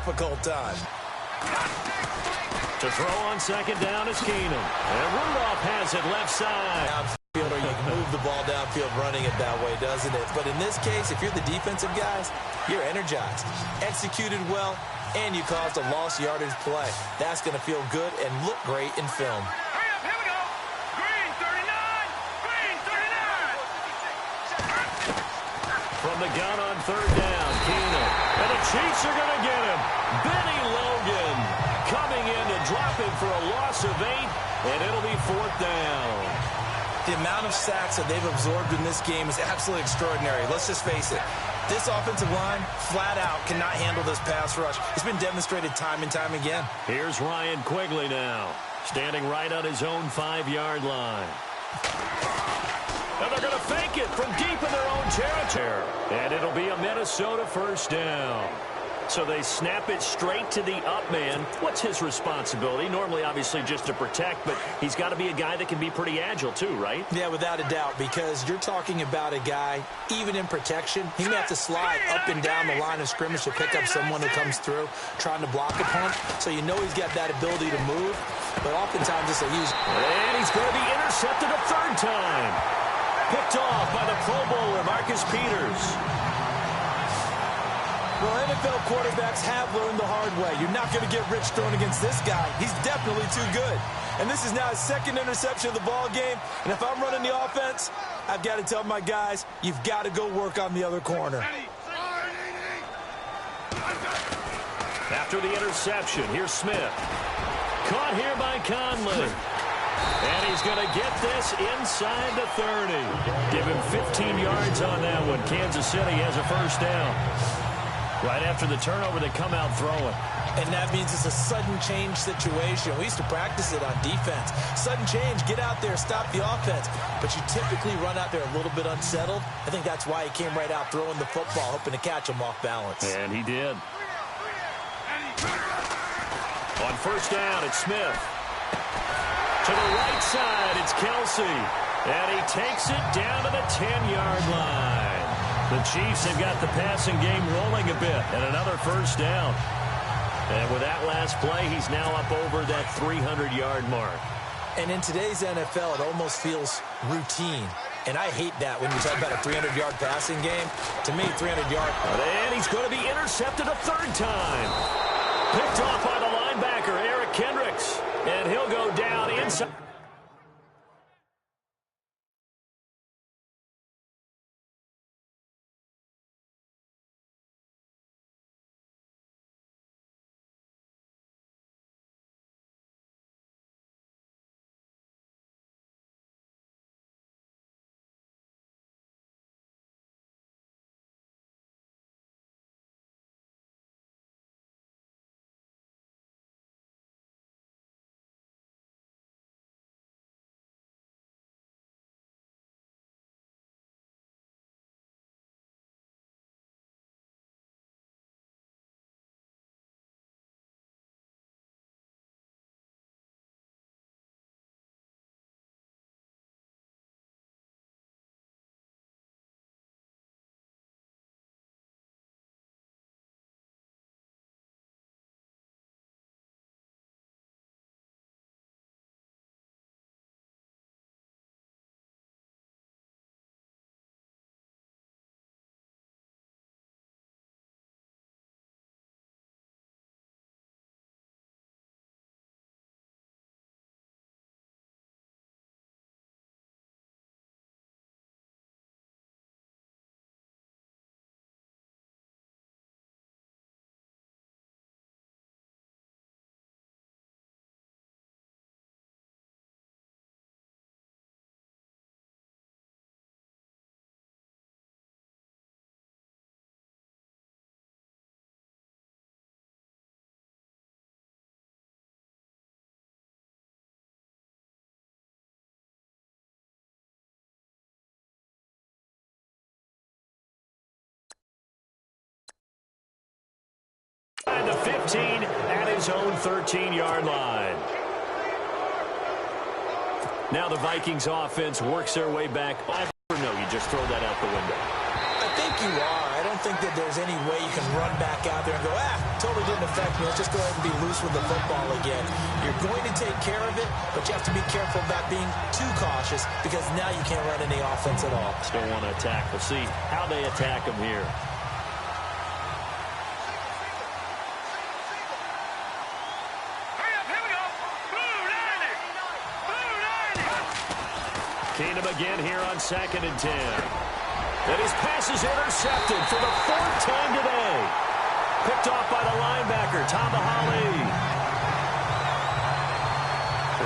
difficult time. To throw on second down is Keenum. And Rudolph has it left side. Downfield, or you can move the ball downfield running it that way, doesn't it? But in this case, if you're the defensive guys, you're energized, executed well, and you caused a lost yardage play. That's going to feel good and look great in film. Hurry up, here we go. Green 39. Green 39. From the gun on third down, Keenum. And the Chiefs are going to get him. Benny Logan coming in to drop him for a loss of 8, and it'll be fourth down. The amount of sacks that they've absorbed in this game is absolutely extraordinary. Let's just face it. This offensive line, flat out, cannot handle this pass rush. It's been demonstrated time and time again. Here's Ryan Quigley now, standing right on his own 5-yard line. And they're going to fake it from deep in their own territory. And it'll be a Minnesota first down. So they snap it straight to the up man. What's his responsibility? Normally, obviously, just to protect, but he's got to be a guy that can be pretty agile too, right? Yeah, without a doubt, because you're talking about a guy, even in protection, he may have to slide up and down the line of scrimmage to pick up someone who comes through trying to block a punt. So you know he's got that ability to move, but oftentimes it's a huge... And he's going to be intercepted a third time. Picked off by the Pro Bowler, Marcus Peters. Well, NFL quarterbacks have learned the hard way. You're not going to get rich throwing against this guy. He's definitely too good. And this is now his second interception of the ball game. And if I'm running the offense, I've got to tell my guys, you've got to go work on the other corner. After the interception, here's Smith. Caught here by Conley. And he's going to get this inside the 30. Give him 15 yards on that one. Kansas City has a first down. Right after the turnover, they come out throwing. And that means it's a sudden change situation. We used to practice it on defense. Sudden change, get out there, stop the offense. But you typically run out there a little bit unsettled. I think that's why he came right out throwing the football, hoping to catch him off balance. And he did. On first down, it's Smith. To the right side, it's Kelsey. And he takes it down to the 10-yard line. The Chiefs have got the passing game rolling a bit, and another first down. And with that last play, he's now up over that 300-yard mark. And in today's NFL, it almost feels routine. And I hate that when you talk about a 300-yard passing game. To me, 300-yard. And he's going to be intercepted a third time. Picked off by the linebacker, Eric Kendricks. And he'll go down inside. And the 15 at his own 13-yard line. Now the Vikings offense works their way back. Or no, you just throw that out the window. I think you are. I don't think that there's any way you can run back out there and go, totally really didn't affect me. Let's just go ahead and be loose with the football again. You're going to take care of it, but you have to be careful about being too cautious because now you can't run any offense at all. Still want to attack. We'll see how they attack him here. Keenum again here on 2nd and 10. And his pass is intercepted for the 4th time today. Picked off by the linebacker, Tamahali.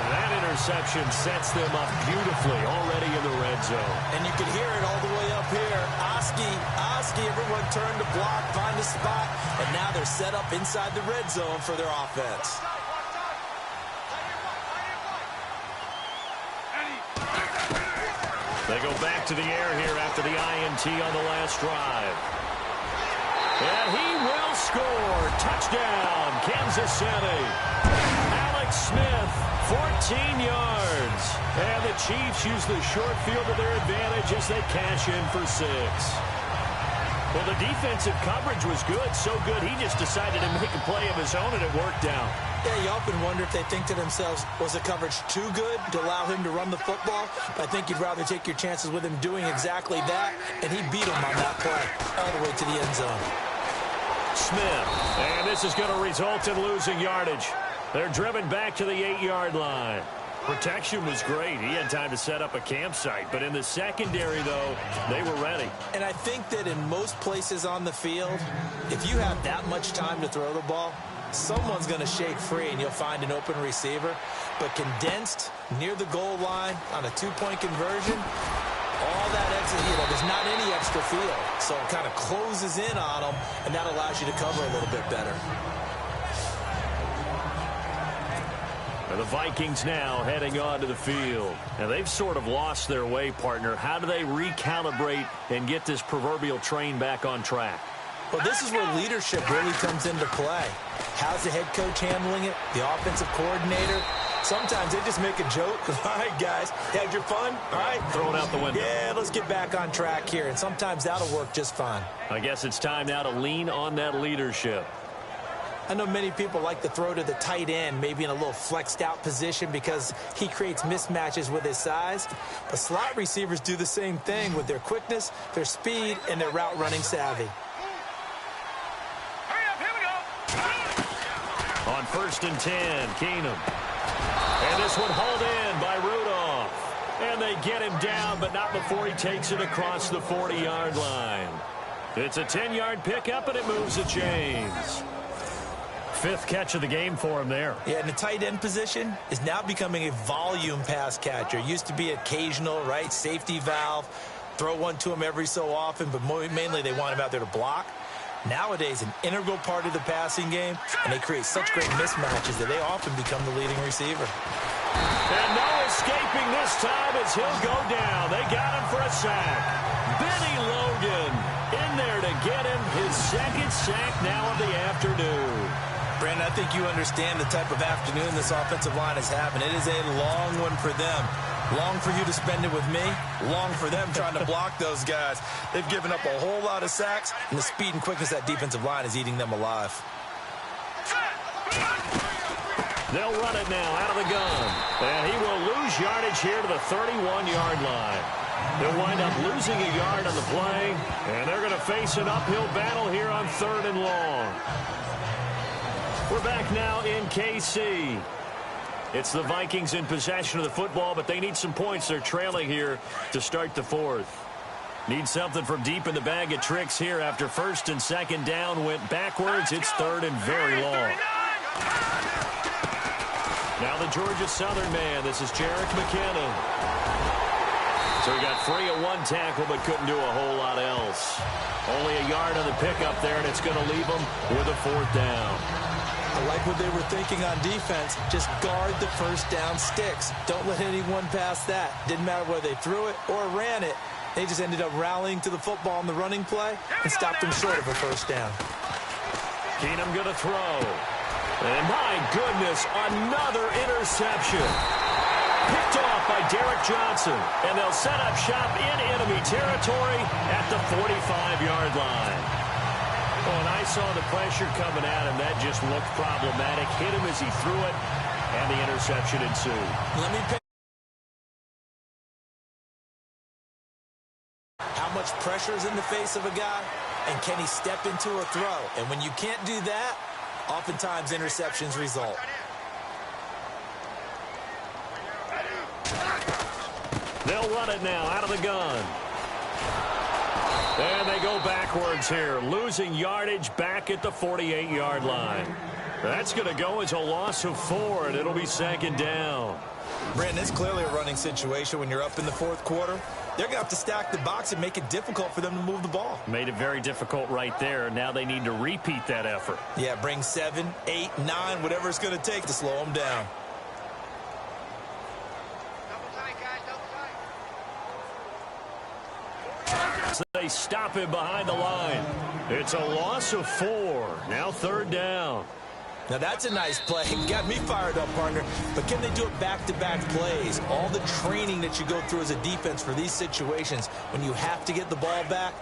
That interception sets them up beautifully already in the red zone. And you can hear it all the way up here. Oski, everyone turned to block, find a spot, and now they're set up inside the red zone for their offense. They go back to the air here after the INT on the last drive. And he will score. Touchdown, Kansas City. Alex Smith, 14 yards. And the Chiefs use the short field to their advantage as they cash in for 6. Well, the defensive coverage was good, so good he just decided to make a play of his own, and it worked out. Yeah, you often wonder if they think to themselves, was the coverage too good to allow him to run the football? But I think you'd rather take your chances with him doing exactly that, and he beat him on that play all the way to the end zone. Smith, and this is going to result in losing yardage. They're driven back to the 8-yard line. Protection was great. He had time to set up a campsite. But in the secondary, though, they were ready. And I think that in most places on the field, if you have that much time to throw the ball, someone's going to shake free and you'll find an open receiver. But condensed near the goal line on a 2-point conversion, all that extra, there's not any extra field. So it kind of closes in on them, and that allows you to cover a little bit better. And the Vikings now heading onto the field. Now, they've sort of lost their way, partner. How do they recalibrate and get this proverbial train back on track? Well, this is where leadership really comes into play. How's the head coach handling it? The offensive coordinator? Sometimes they just make a joke. All right, guys, had your fun? All right. Throw it out the window. Yeah, let's get back on track here. And sometimes that'll work just fine. I guess it's time now to lean on that leadership. I know many people like to throw to the tight end, maybe in a little flexed out position because he creates mismatches with his size. But slot receivers do the same thing with their quickness, their speed, and their route running savvy. On 1st and 10, Keenum. And this one hauled in by Rudolph. And they get him down, but not before he takes it across the 40-yard line. It's a 10-yard pickup, and it moves the chains. 5th catch of the game for him there. Yeah, and the tight end position is now becoming a volume pass catcher. Used to be occasional, right? Safety valve. Throw one to him every so often, but mainly they want him out there to block. Nowadays, an integral part of the passing game, and they create such great mismatches that they often become the leading receiver. And no escaping this time as he'll go down. They got him for a sack. Benny Logan in there to get him his 2nd sack now of the afternoon. Brandon, I think you understand the type of afternoon this offensive line is having. It is a long one for them. Long for you to spend it with me. Long for them trying to block those guys. They've given up a whole lot of sacks, and the speed and quickness of that defensive line is eating them alive. They'll run it now out of the gun. And he will lose yardage here to the 31-yard line. They'll wind up losing a yard on the play, and they're going to face an uphill battle here on 3rd and long. We're back now in KC. It's the Vikings in possession of the football, but they need some points. They're trailing here to start the 4th. Need something from deep in the bag of tricks here after 1st and 2nd down went backwards. It's 3rd and very long. Now the Georgia Southern man. This is Jerick McKinnon. So he got free of 1 tackle but couldn't do a whole lot else. Only a yard on the pickup there, and it's going to leave him with a 4th down. I like what they were thinking on defense. Just guard the first down sticks. Don't let anyone pass that. Didn't matter whether they threw it or ran it. They just ended up rallying to the football on the running play and stopped them short of a 1st down. Keenum going to throw. And my goodness, another interception. Picked off by Derek Johnson. And they'll set up shop in enemy territory at the 45-yard line. Well, and I saw the pressure coming at him. That just looked problematic. Hit him as he threw it, and the interception ensued. Let me pick. How much pressure is in the face of a guy, and can he step into a throw? And when you can't do that, oftentimes interceptions result. They'll run it now out of the gun. And they go backwards here, losing yardage back at the 48-yard line. That's going to go as a loss of 4, and it'll be second down. Brandon, it's clearly a running situation when you're up in the fourth quarter. They're going to have to stack the box and make it difficult for them to move the ball. Made it very difficult right there. Now they need to repeat that effort. Yeah, bring 7, 8, 9, whatever it's going to take to slow them down. They stop him behind the line. It's a loss of 4. Now third down. Now that's a nice play. Got me fired up, partner. But can they do it back-to-back plays? All the training that you go through as a defense for these situations, when you have to get the ball back,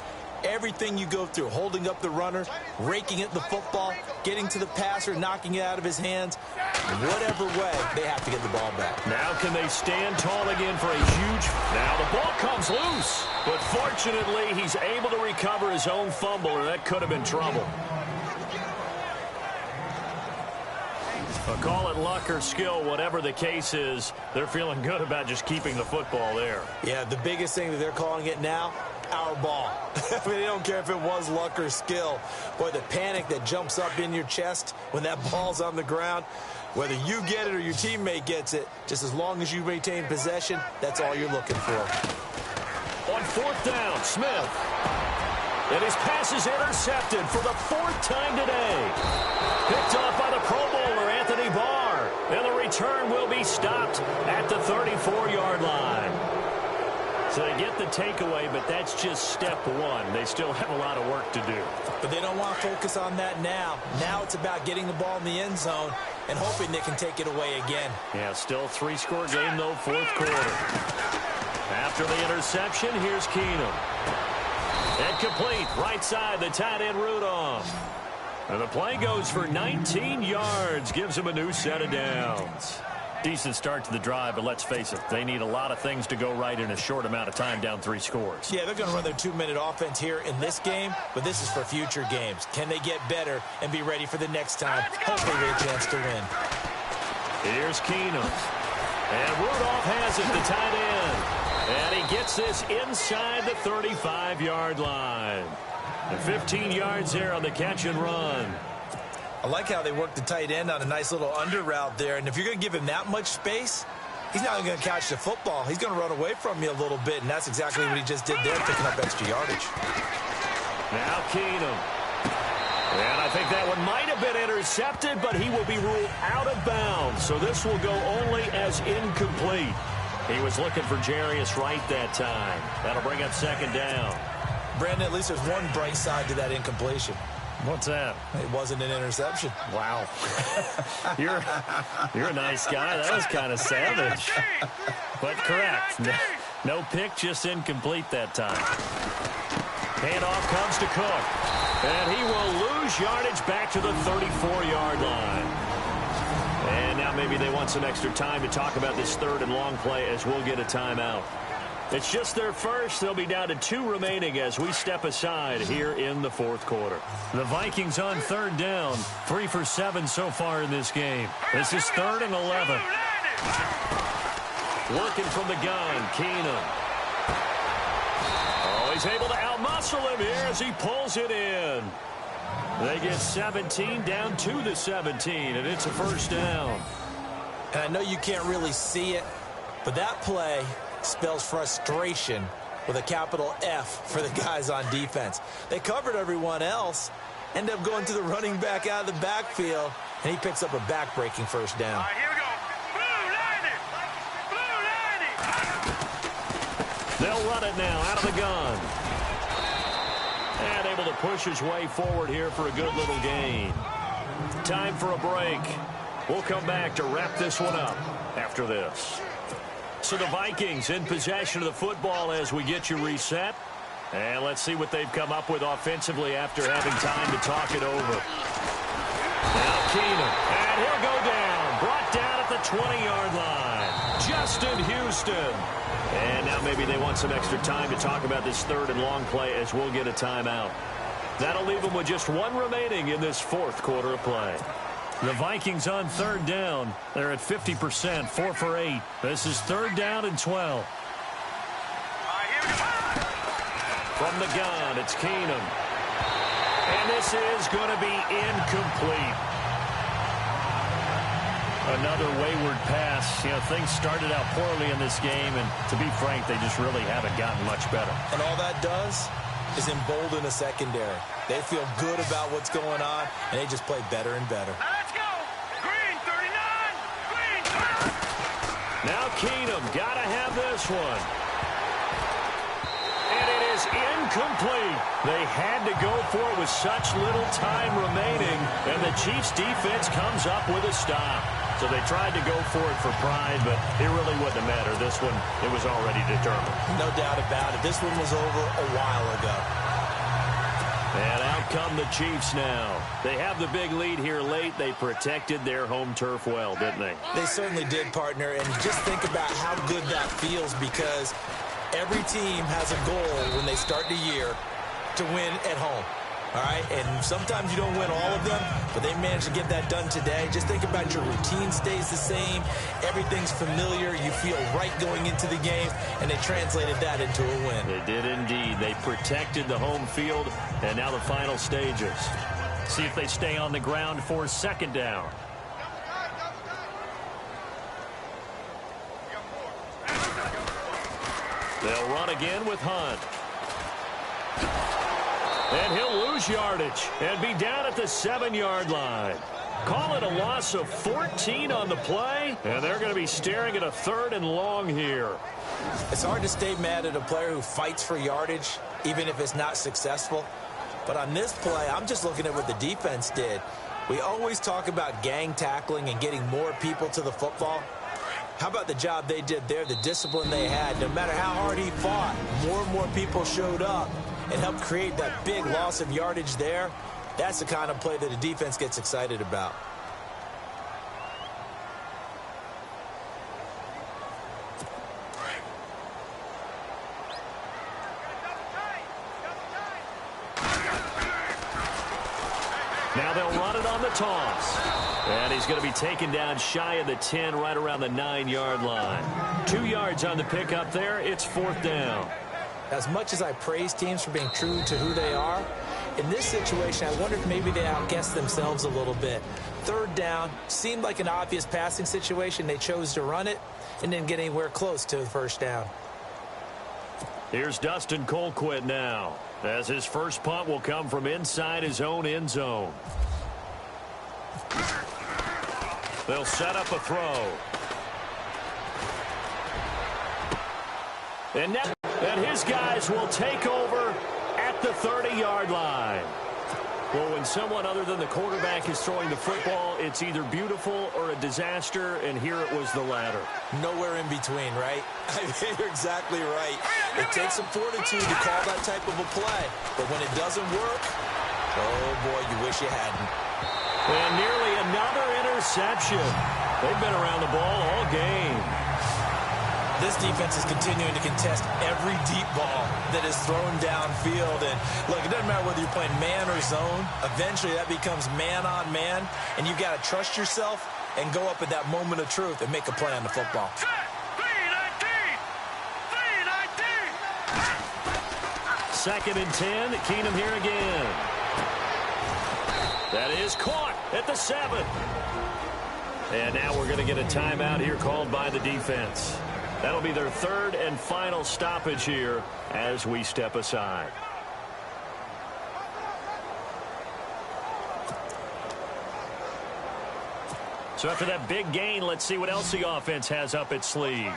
everything you go through, holding up the runner, raking at the football, getting to the passer, knocking it out of his hands, whatever way, they have to get the ball back. Now can they stand tall again for a huge... Now the ball comes loose. But fortunately, he's able to recover his own fumble, or that could have been trouble. Call it luck or skill, whatever the case is, they're feeling good about just keeping the football there. Yeah, the biggest thing that they're calling it now, our ball. I mean, they don't care if it was luck or skill. Boy, the panic that jumps up in your chest when that ball's on the ground, whether you get it or your teammate gets it, just as long as you maintain possession, that's all you're looking for. On fourth down, Smith. And his pass is intercepted for the 4th time today. Picked off by the Pro Bowler, Anthony Barr. And the return will be stopped at the 34-yard line. So they get the takeaway, but that's just step 1. They still have a lot of work to do. But they don't want to focus on that now. Now it's about getting the ball in the end zone and hoping they can take it away again. Yeah, still a 3-score game, though, fourth quarter. After the interception, here's Keenum. And complete, right side, the tight end Rudolph. And the play goes for 19 yards, gives him a new set of downs. Decent start to the drive, but let's face it, they need a lot of things to go right in a short amount of time, down 3 scores. Yeah, they're going to run their 2-minute offense here in this game, but this is for future games. Can they get better and be ready for the next time? Hopefully they get a chance to win. Here's Keenum. And Rudolph has it, the tight end. And he gets this inside the 35-yard line. And 15 yards there on the catch and run. I like how they work the tight end on a nice little under route there. And if you're going to give him that much space, he's not going to catch the football. He's going to run away from you a little bit, and that's exactly what he just did there, picking up extra yardage. Now Keenum. And I think that one might have been intercepted, but he will be ruled out of bounds. So this will go only as incomplete. He was looking for Jarius Wright that time. That'll bring up second down. Brandon, at least there's one bright side to that incompletion. What's that? It wasn't an interception. Wow. You're a nice guy. That was kind of savage. But correct. No pick, just incomplete that time. Handoff comes to Cook. And he will lose yardage back to the 34-yard line. And now maybe they want some extra time to talk about this 3rd and long play as we'll get a timeout. It's just their first. They'll be down to 2 remaining as we step aside here in the 4th quarter. The Vikings on 3rd down, 3 for 7 so far in this game. This is 3rd and 11. Working from the gun, Keenum. Oh, he's able to outmuscle him here as he pulls it in. They get 17 down to the 17, and it's a first down. And I know you can't really see it, but that play spells frustration with a capital F for the guys on defense. They covered everyone else, end up going to the running back out of the backfield, and he picks up a back-breaking first down. All right, here we go. Blue lining. They'll run it now out of the gun. And able to push his way forward here for a good little gain. Time for a break. We'll come back to wrap this one up after this. So the Vikings in possession of the football as we get you reset. And let's see what they've come up with offensively after having time to talk it over. Now Keenum, and he'll go down. Brought down at the 20-yard line. Justin Houston. And now maybe they want some extra time to talk about this third and long play as we'll get a timeout. That'll leave them with just one remaining in this fourth quarter of play. The Vikings on third down. They're at 50%, 4 for 8. This is third down and 12. From the gun, it's Keenum. And this is going to be incomplete. Another wayward pass. You know, things started out poorly in this game, and to be frank, they just really haven't gotten much better. And all that does is embolden a secondary. They feel good about what's going on, and they just play better and better. Let's go. Green 39. Green 30. Now Keenum, got to have this one. And it is incomplete. They had to go for it with such little time remaining, and the Chiefs' defense comes up with a stop. So they tried to go for it for pride, but it really wouldn't matter. This one, it was already determined. No doubt about it. This one was over a while ago. And out come the Chiefs now. They have the big lead here late. They protected their home turf well, didn't they? They certainly did, partner. And just think about how good that feels, because every team has a goal when they start the year to win at home. All right, and sometimes you don't win all of them, but they managed to get that done today. Just think about your routine stays the same. Everything's familiar. You feel right going into the game, and they translated that into a win. They did indeed. They protected the home field, and now the final stages. See if they stay on the ground for second down. They'll run again with Hunt. And he'll lose yardage and be down at the 7-yard line. Call it a loss of 14 on the play, and they're going to be staring at a third and long here. It's hard to stay mad at a player who fights for yardage, even if it's not successful. But on this play, I'm just looking at what the defense did. We always talk about gang tackling and getting more people to the football. How about the job they did there, the discipline they had? No matter how hard he fought, more and more people showed up and helped create that big loss of yardage there. That's the kind of play that the defense gets excited about. Now they'll run it on the toss. And he's going to be taken down shy of the 10, right around the 9-yard line. 2 yards on the pickup there. It's fourth down. As much as I praise teams for being true to who they are, in this situation, I wonder if maybe they outguessed themselves a little bit. Third down seemed like an obvious passing situation. They chose to run it and didn't get anywhere close to the first down. Here's Dustin Colquitt now, as his first punt will come from inside his own end zone. They'll set up a throw. And his guys will take over at the 30-yard line. Well, when someone other than the quarterback is throwing the football, it's either beautiful or a disaster, and here it was the latter. Nowhere in between, right? I mean, you're exactly right. It takes some fortitude to call that type of a play, but when it doesn't work, oh boy, you wish you hadn't. And nearly another interception. They've been around the ball all game. This defense is continuing to contest every deep ball that is thrown downfield. And look, it doesn't matter whether you're playing man or zone. Eventually, that becomes man on man. And you've got to trust yourself and go up at that moment of truth and make a play on the football. 2nd and 10. Keenum here again. That is caught at the 7. And now we're going to get a timeout here called by the defense. That'll be their third and final stoppage here as we step aside. So after that big gain, let's see what else the offense has up its sleeve.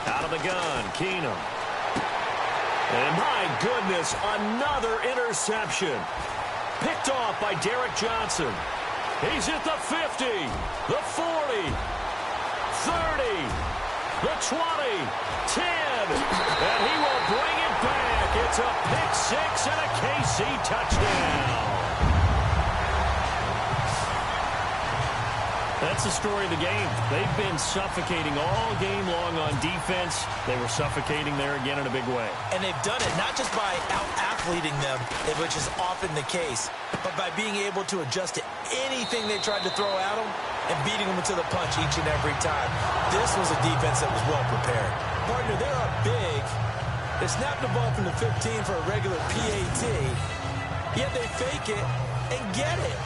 Out of the gun, Keenum. And my goodness, another interception. Picked off by Derek Johnson. He's at the 50, the 40, 30, the 20, 10, and he will bring it back. It's a pick six and a KC touchdown. That's the story of the game. They've been suffocating all game long on defense. They were suffocating there again in a big way. And they've done it not just by out-athleting them, which is often the case, but by being able to adjust to anything they tried to throw at them and beating them into the punch each and every time. This was a defense that was well prepared. Partner, they're up big. They snapped the ball from the 15 for a regular PAT, yet they fake it and get it.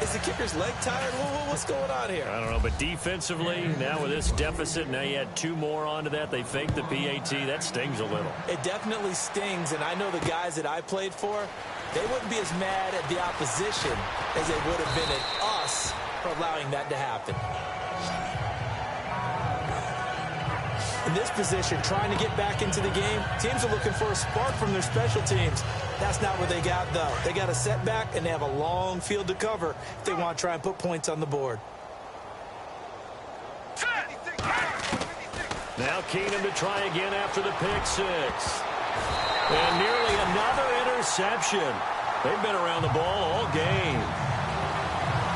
Is the kicker's leg tired? What's going on here? I don't know, but defensively, now with this deficit, now you add two more onto that. They faked the PAT. That stings a little. It definitely stings, and I know the guys that I played for, they wouldn't be as mad at the opposition as they would have been at us for allowing that to happen. In this position, trying to get back into the game, teams are looking for a spark from their special teams. That's not what they got, though. They got a setback, and they have a long field to cover if they want to try and put points on the board. Now Keenum to try again after the pick six. And nearly another interception. They've been around the ball all game.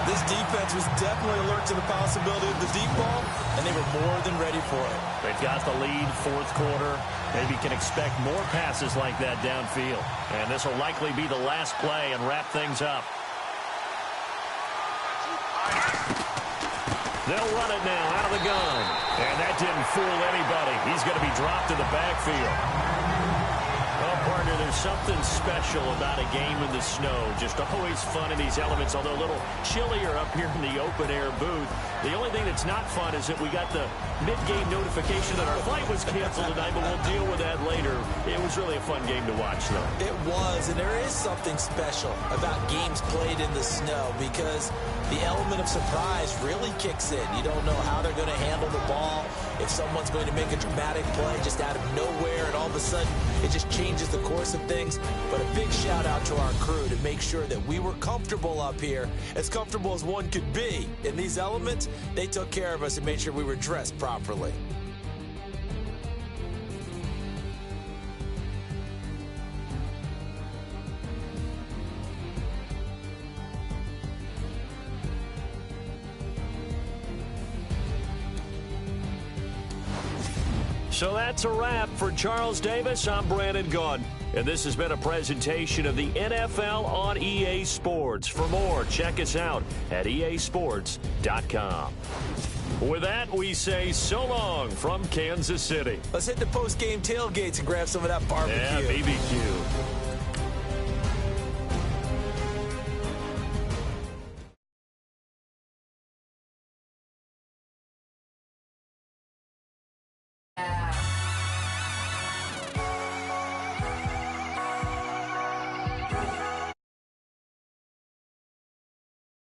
This defense was definitely alert to the possibility of the deep ball, and they were more than ready for it. They've got the lead, fourth quarter. Maybe can expect more passes like that downfield. And this will likely be the last play and wrap things up. They'll run it now out of the gun. And that didn't fool anybody. He's going to be dropped in the backfield. Well, partner, there's something special about a game in the snow. Just always fun in these elements, although a little chillier up here in the open-air booth. The only thing that's not fun is that we got the mid-game notification that our flight was canceled tonight, but we'll deal with that later. It was really a fun game to watch, though. It was, and there is something special about games played in the snow because the element of surprise really kicks in. You don't know how they're going to handle the ball, if someone's going to make a dramatic play just out of nowhere, and all of a sudden it just changes the course of things. But a big shout out to our crew to make sure that we were comfortable up here, as comfortable as one could be. In these elements, they took care of us and made sure we were dressed properly. So that's a wrap for Charles Davis. I'm Brandon Gaudin, and this has been a presentation of the NFL on EA Sports. For more, check us out at easports.com. With that, we say so long from Kansas City. Let's hit the post-game tailgates and grab some of that barbecue. Yeah, BBQ.